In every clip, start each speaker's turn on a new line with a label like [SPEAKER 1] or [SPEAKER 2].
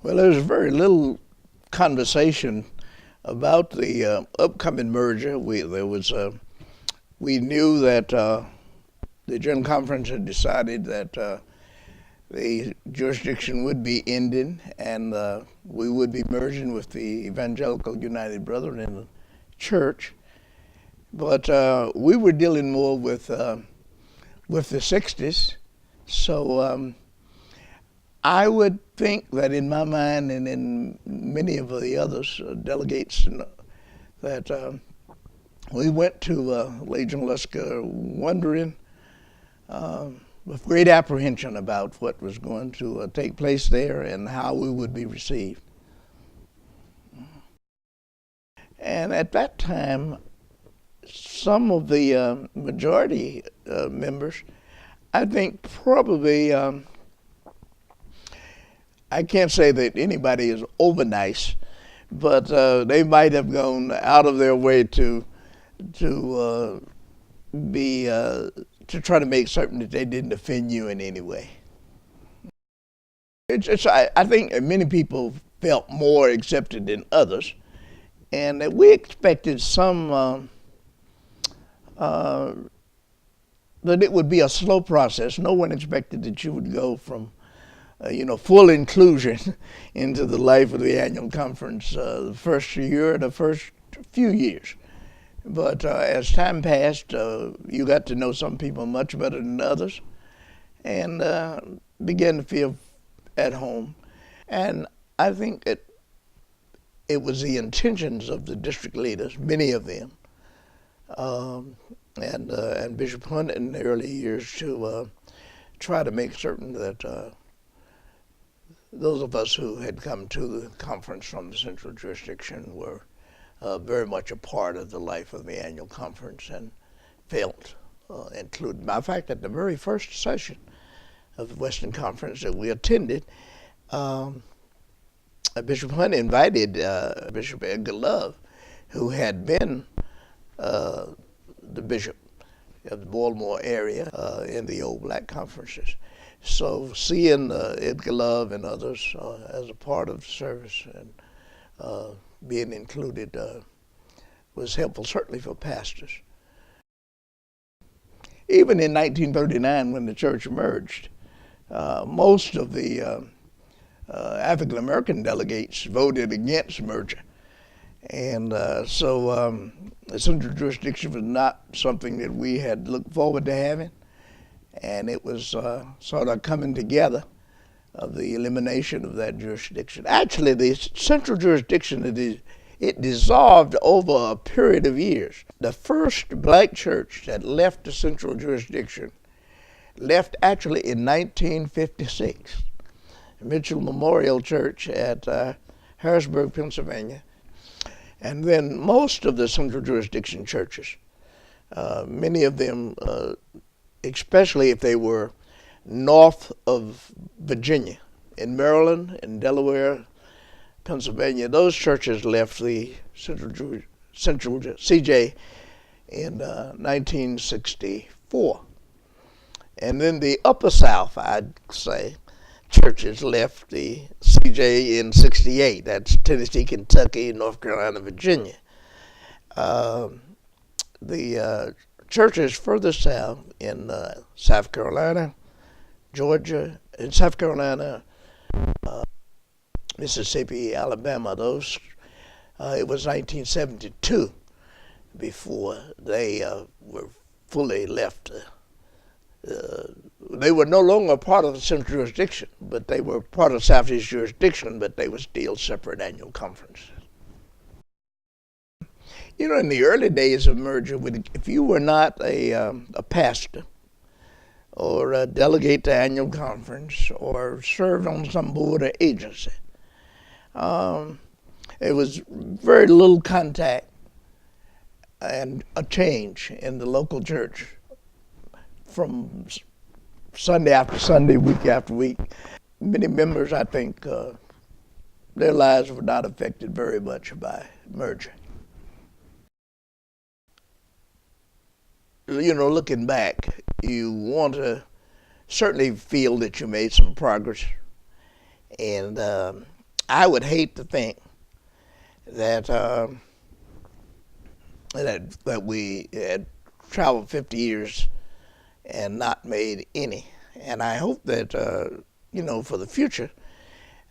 [SPEAKER 1] Well, there's very little conversation about the upcoming merger. We knew that the General Conference had decided that the jurisdiction would be ending, and we would be merging with the Evangelical United Brethren in the church. But we were dealing more with the 60s, so I would think that in my mind and in many of the others, delegates, that we went to Legion Lusker wondering with great apprehension about what was going to take place there and how we would be received. And at that time, some of the majority members, I think probably, I can't say that anybody is over nice, but they might have gone out of their way to try to make certain that they didn't offend you in any way. I think many people felt more accepted than others, and that we expected some that it would be a slow process. No one expected that you would go from full inclusion into the life of the annual conference the first year, the first few years. But as time passed, you got to know some people much better than others, and began to feel at home. And I think it was the intentions of the district leaders, many of them, and Bishop Hunt in the early years, to try to make certain that those of us who had come to the conference from the central jurisdiction were very much a part of the life of the annual conference and felt included. Matter of fact, at the very first session of the Western Conference that we attended, Bishop Hunt invited Bishop Edgar Love, who had been the bishop of the Baltimore area in the old black conferences. So seeing Edgar Love and others as a part of the service and being included was helpful, certainly for pastors. Even in 1939, when the church merged, most of the African American delegates voted against merger. And so the central jurisdiction was not something that we had looked forward to having. And it was sort of coming together of the elimination of that jurisdiction. Actually, the central jurisdiction, it dissolved over a period of years. The first black church that left the central jurisdiction left actually in 1956. Mitchell Memorial Church at Harrisburg, Pennsylvania. And then most of the central jurisdiction churches, many of them, especially if they were north of Virginia, in Maryland, in Delaware, Pennsylvania, those churches left the central CJ in 1964. And then the upper South, I'd say, churches left the CJ in 68. That's Tennessee, Kentucky, North Carolina, Virginia. The churches further south in South Carolina, Georgia, in South Carolina, Mississippi, Alabama, those, it was 1972 before they were fully left. They were no longer part of the central jurisdiction, but they were part of Southeast jurisdiction, but they were still separate annual conferences. In the early days of merger, if you were not a pastor or a delegate to annual conference or served on some board or agency, it was very little contact and a change in the local church from Sunday after Sunday, week after week. Many members, I think, their lives were not affected very much by merger. Looking back, you want to certainly feel that you made some progress, and I would hate to think that that we had traveled 50 years and not made any. And I hope that for the future,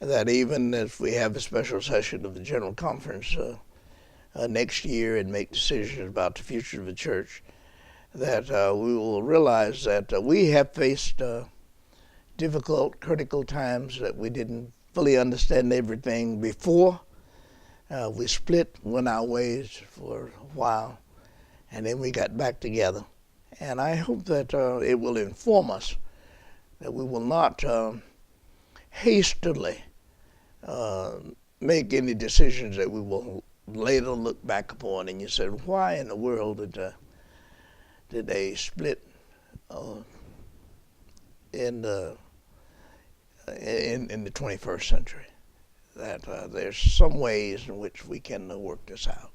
[SPEAKER 1] that even if we have a special session of the General Conference next year and make decisions about the future of the church, that we will realize that we have faced difficult, critical times, that we didn't fully understand everything before. We split, went our ways for a while, and then we got back together. And I hope that it will inform us that we will not hastily make any decisions that we will later look back upon and you said, why in the world did they split in the 21st century? That there's some ways in which we can work this out.